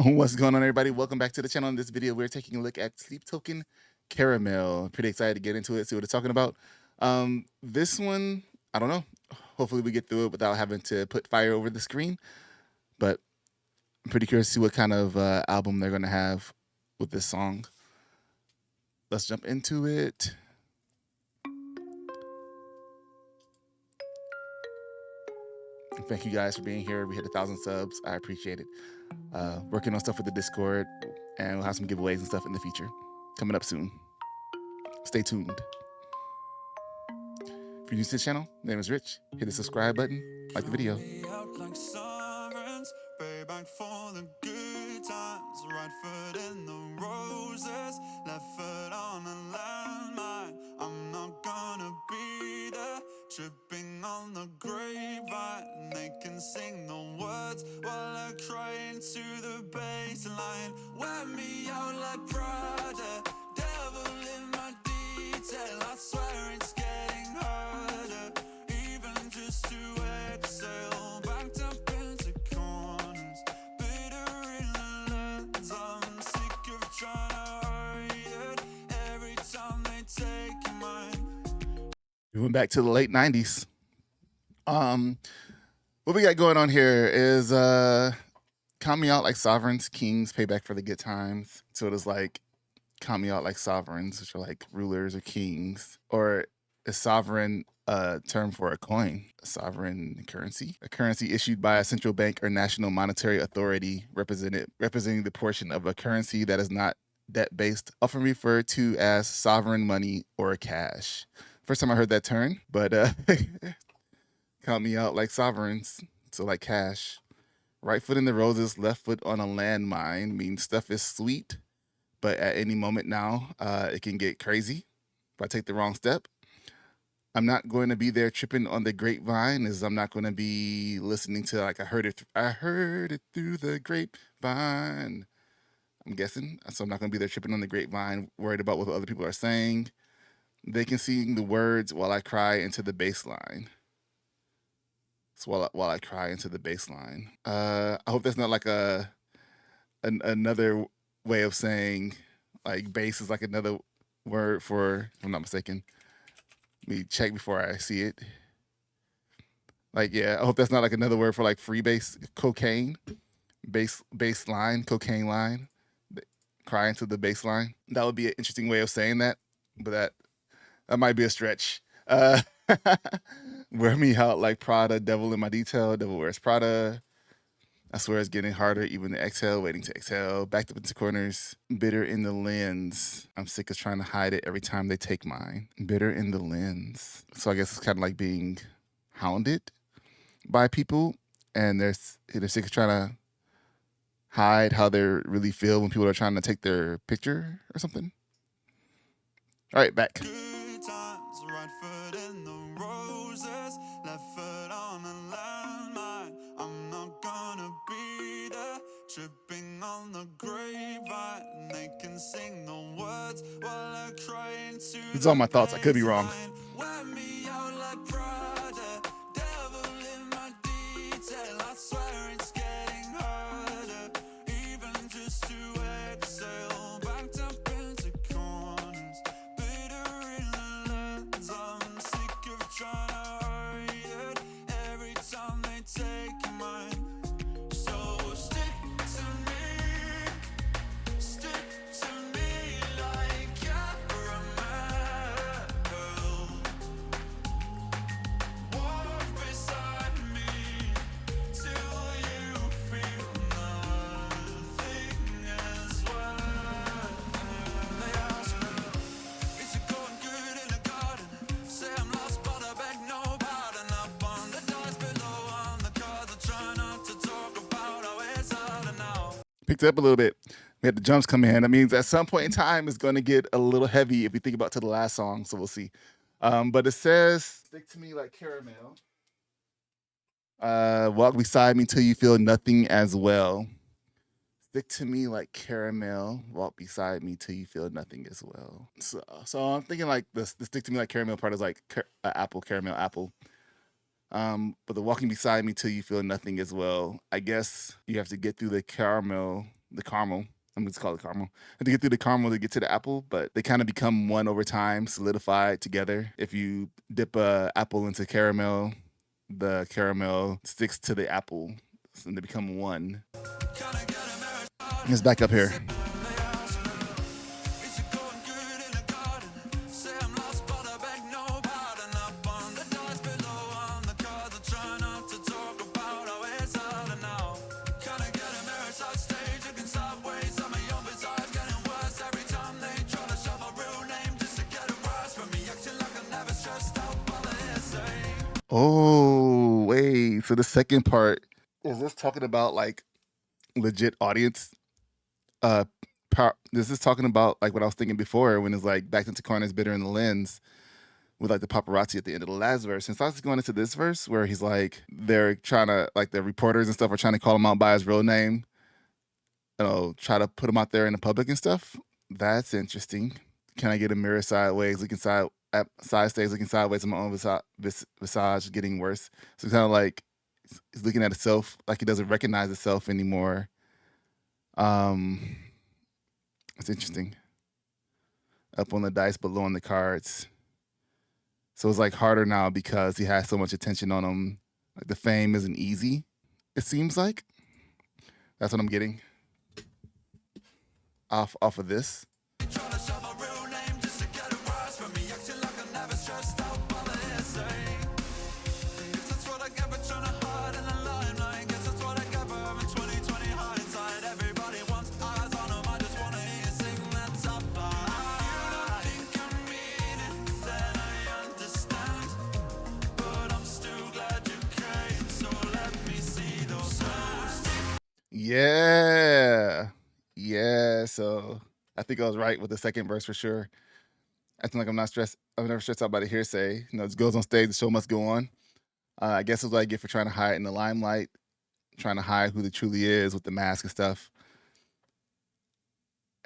What's going on, everybody? Welcome back to the channel. In this video, we're taking a look at Sleep Token Caramel. Pretty excited to get into it, see what it's talking about. This one, I don't know. Hopefully we get through it without having to put fire over the screen. But I'm pretty curious to see what kind of album they're going to have with this song. Let's jump into it. Thank you guys for being here. We hit 1,000 subs. I appreciate it. Working on stuff with the Discord, and we'll have some giveaways and stuff in the future coming up soon. Stay tuned. If you're new to the channel, my name is Rich. Hit the subscribe button, like the video. Back for the good times, right foot in the roses, left foot on a landmine. I'm not gonna be there, tripping on the grapevine. They can sing the words while I cry into the baseline. Wear me out like Prada, devil in my detail. I swear it's getting harder, even just to exhale. Backed up into corners, bitter in the lens. I'm sick of trying to hide it every time they take mine. We went back to the late 90s. What we got going on here is count me out like sovereigns, kings, pay back for the good times. So it is like count me out like sovereigns, which are like rulers or kings, or a sovereign term for a coin, a sovereign currency, a currency issued by a central bank or national monetary authority representing the portion of a currency that is not debt-based, often referred to as sovereign money or cash. First time I heard that term, but count me out like sovereigns, so like cash. Right foot in the roses, left foot on a landmine means stuff is sweet, but at any moment now, it can get crazy if I take the wrong step. I'm not going to be there tripping on the grapevine, is I'm not going to be listening to like I heard it through the grapevine. I'm guessing, so I'm not going to be there tripping on the grapevine, worried about what other people are saying. They can sing the words while I cry into the bass line. So while I cry into the bass line. I hope that's not like another way of saying like bass is like another word for, if I'm not mistaken. Let me check before I see it. Like, yeah, I hope that's not like another word for like freebase, cocaine, bass line, cocaine line, cry into the bass line. That would be an interesting way of saying that, but that might be a stretch. Wear me out like Prada, devil in my detail, devil wears Prada. I swear it's getting harder, even to exhale, waiting to exhale, backed up into corners, bitter in the lens. I'm sick of trying to hide it every time they take mine. Bitter in the lens. So I guess it's kind of like being hounded by people, and they're sick of trying to hide how they really feel when people are trying to take their picture or something. All right, back. Good times, right foot in the roses, left foot on a landmine. I'm not gonna be there, tripping on the grapevine. They can sing the words while I cry into These are all my thoughts. I could be wrong. Wear me out like Prada, devil in my detail. I swear it's getting harder, even just to exhale. Backed up into corners, bitter in the lens. I'm sick of trying to hide it every time they take mine. So stick to me like caramel. Walk beside me till you feel nothing as well. They ask me, is it going good in the garden? Say I'm lost, but I beg no pardon. Up on the dice below, on the cards, I try not to talk about how it's harder now. Picked it up a little bit. We had the jumps come in. That means at some point in time it's going to get a little heavy if we think about to the last song. So we'll see. But it says, "Stick to me like caramel. Walk beside me till you feel nothing as well. Stick to me like caramel. Walk beside me till you feel nothing as well." So I'm thinking like the stick to me like caramel part is like apple, caramel, apple. But the walking beside me till you feel nothing as well. I guess you have to get through the caramel the caramel. I'm just call it caramel. And to get through the caramel to get to the apple, but they kind of become one over time, solidified together. If you dip a apple into caramel, the caramel sticks to the apple, and they become one. It's back up here. Oh, wait. So the second part, is this talking about like legit audience? This is talking about like what I was thinking before when it's like back into corners bitter in the lens with like the paparazzi at the end of the last verse. And so I was going into this verse where he's like, they're trying to, like the reporters and stuff are trying to call him out by his real name, try to put him out there in the public and stuff. That's interesting. Can I get a mirror sideways, looking side stage, looking sideways at my own visage getting worse? So it's kind of like he's looking at himself like he doesn't recognize himself anymore. It's interesting. Up on the dice, below on the cards. So it's like harder now because he has so much attention on him. Like the fame isn't easy, it seems like. That's what I'm getting off of this. Yeah. Yeah. So I think I was right with the second verse for sure. Acting like I'm not stressed. I'm never stressed out by the hearsay. It goes on stage, the show must go on. I guess it's what I get for trying to hide in the limelight, trying to hide who they truly is with the mask and stuff.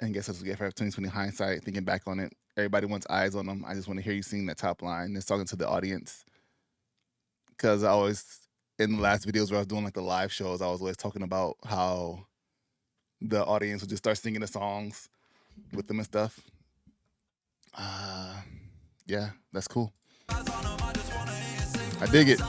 And I guess that's what I get for 2020 hindsight, thinking back on it. Everybody wants eyes on them. I just want to hear you sing that top line. It's talking to the audience. Because I always, in the last videos where I was doing like the live shows, I was always talking about how the audience would just start singing the songs with them and stuff. Yeah, that's cool. I dig it.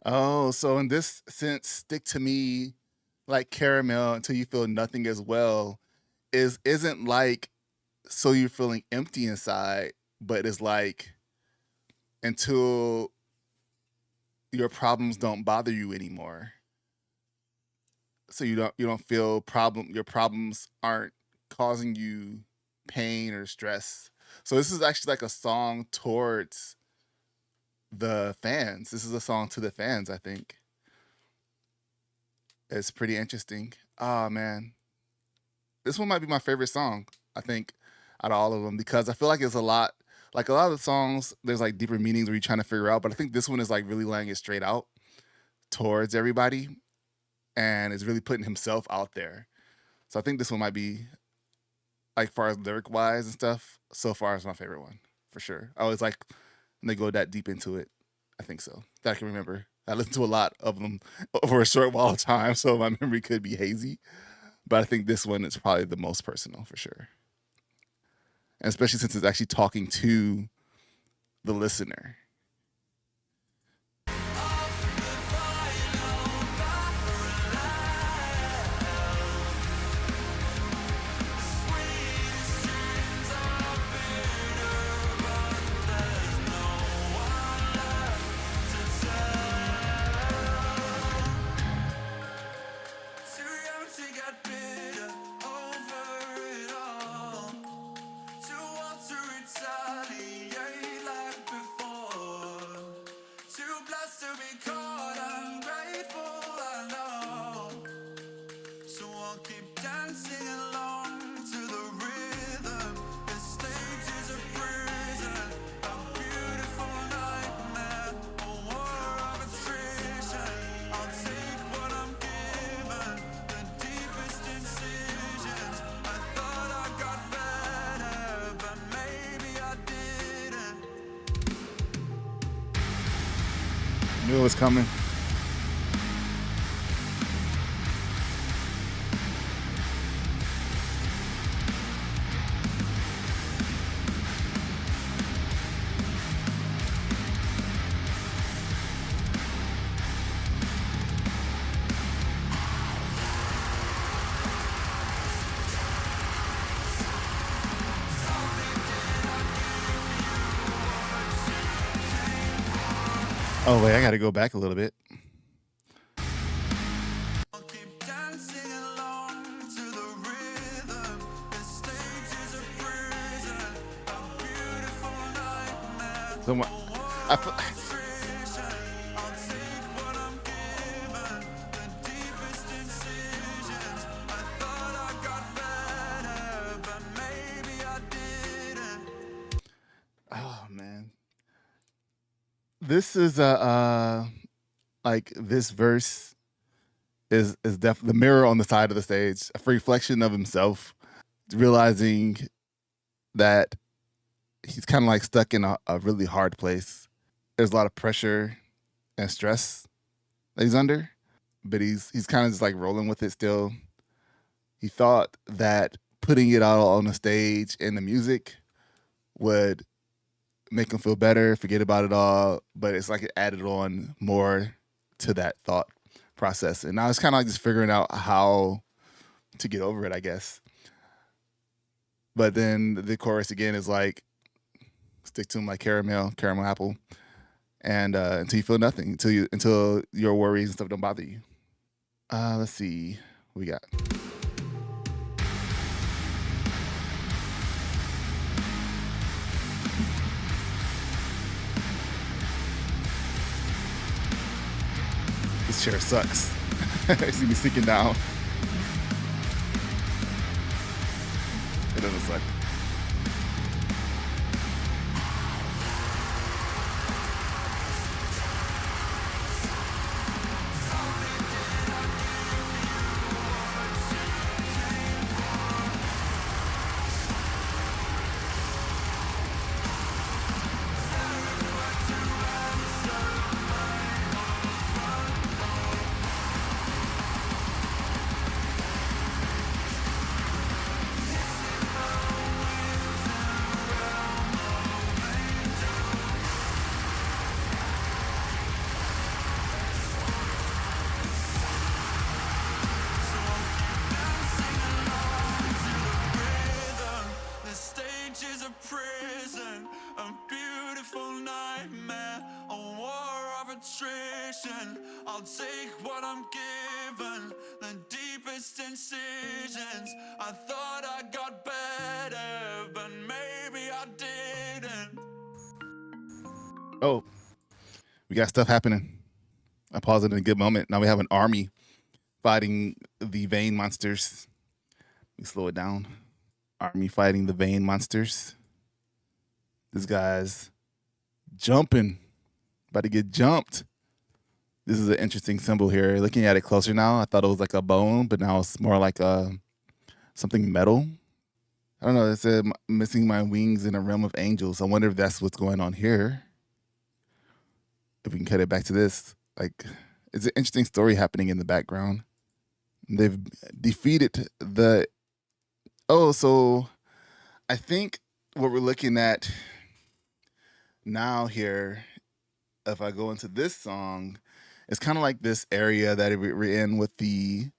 Oh, so in this sense, stick to me like caramel until you feel nothing as well isn't like so you're feeling empty inside, but it's like until your problems don't bother you anymore. So you don't feel your problems aren't causing you pain or stress. So this is actually like a song towards the fans. This is a song to the fans, I think. It's pretty interesting. Oh man. This one might be my favorite song, I think, out of all of them, because I feel like it's a lot like a lot of the songs, there's like deeper meanings where you're trying to figure out, but I think this one is like really laying it straight out towards everybody and is really putting himself out there. So I think this one might be, like, far as lyric wise and stuff, so far is my favorite one for sure. I always like when they go that deep into it. I think so. That I can remember. I listened to a lot of them over a short while of time, so my memory could be hazy. But I think this one is probably the most personal for sure. And especially since it's actually talking to the listener. keep dancing along to the rhythm. The stage is a prison, a beautiful nightmare, a war of attrition. I'll take what I'm given, the deepest incisions. I thought I got better, but maybe I didn't. Knew it was coming. Oh wait, I gotta go back a little bit. I'll keep dancing along to the rhythm. The stage is a prison, a beautiful nightmare. So my, I, fe- I'll take what I'm given, the deepest incisions. I thought I got better, but maybe I didn't. oh man, this is like this verse is definitely the mirror on the side of the stage, a reflection of himself, realizing that he's kind of like stuck in a really hard place. There's a lot of pressure and stress that he's under, but he's kind of just like rolling with it still. He thought that putting it all on the stage and the music would make him feel better, forget about it all, but it's like it added on more to that thought process. And I was kind of like just figuring out how to get over it, I guess. But then the chorus again is like, stick to him like caramel apple, and until you feel nothing, until your worries and stuff don't bother you. Let's see, what we got. This chair sucks. You see me sinking down. It doesn't suck. The stage is a prison, a beautiful nightmare, a war of attrition. I'll take what I'm given, the deepest incisions. I thought I got better, but maybe I didn't. Oh, we got stuff happening. I paused it in a good moment. Now we have an army fighting the vein monsters. Let me slow it down. Army fighting the vein monsters. This guy's jumping, about to get jumped. This is an interesting symbol here. Looking at it closer now, I thought it was like a bone, but now it's more like something metal. I don't know. It said missing my wings in a realm of angels. I wonder if that's what's going on here. If we can cut it back to this, like it's an interesting story happening in the background. They've defeated the. Oh, so I think what we're looking at now here, if I go into this song, it's kind of like this area that we're in with the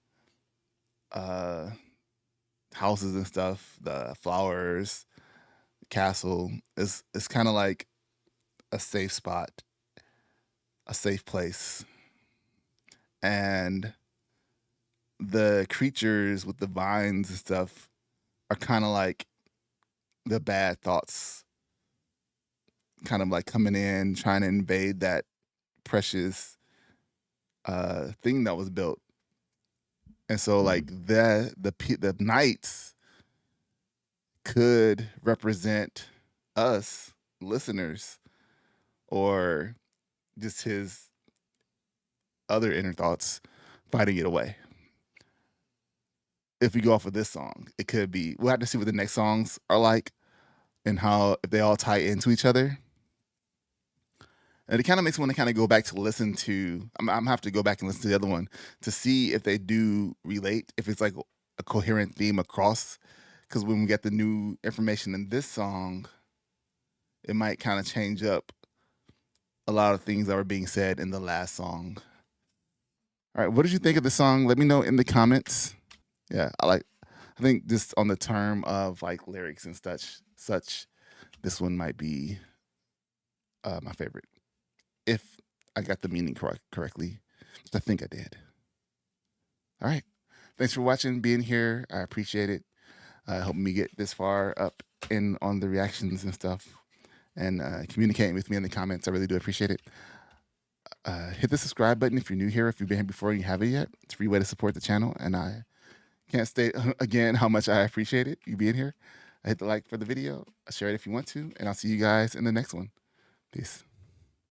uh, houses and stuff, the flowers, castle. It's kind of like a safe spot, a safe place, and the creatures with the vines and stuff are kind of like the bad thoughts, kind of like coming in, trying to invade that precious thing that was built. And so like the knights could represent us listeners, or just his other inner thoughts fighting it away. If we go off of this song, it could be, we'll have to see what the next songs are like and how, if they all tie into each other. And it kind of makes me want to kind of go back to listen to, I'm gonna have to go back and listen to the other one to see if they do relate, if it's like a coherent theme across. Because when we get the new information in this song, it might kind of change up a lot of things that were being said in the last song. All right, what did you think of the song? Let me know in the comments. Yeah, I think just on the term of like lyrics and such, this one might be my favorite. If I got the meaning correctly, which I think I did. All right. Thanks for watching, being here. I appreciate it. Helping me get this far up in on the reactions and stuff, and communicating with me in the comments. I really do appreciate it. Hit the subscribe button if you're new here. If you've been here before and you haven't yet, it's a free way to support the channel. And I can't state again how much I appreciate it, you being here. Hit the like for the video. Share it if you want to. And I'll see you guys in the next one. Peace.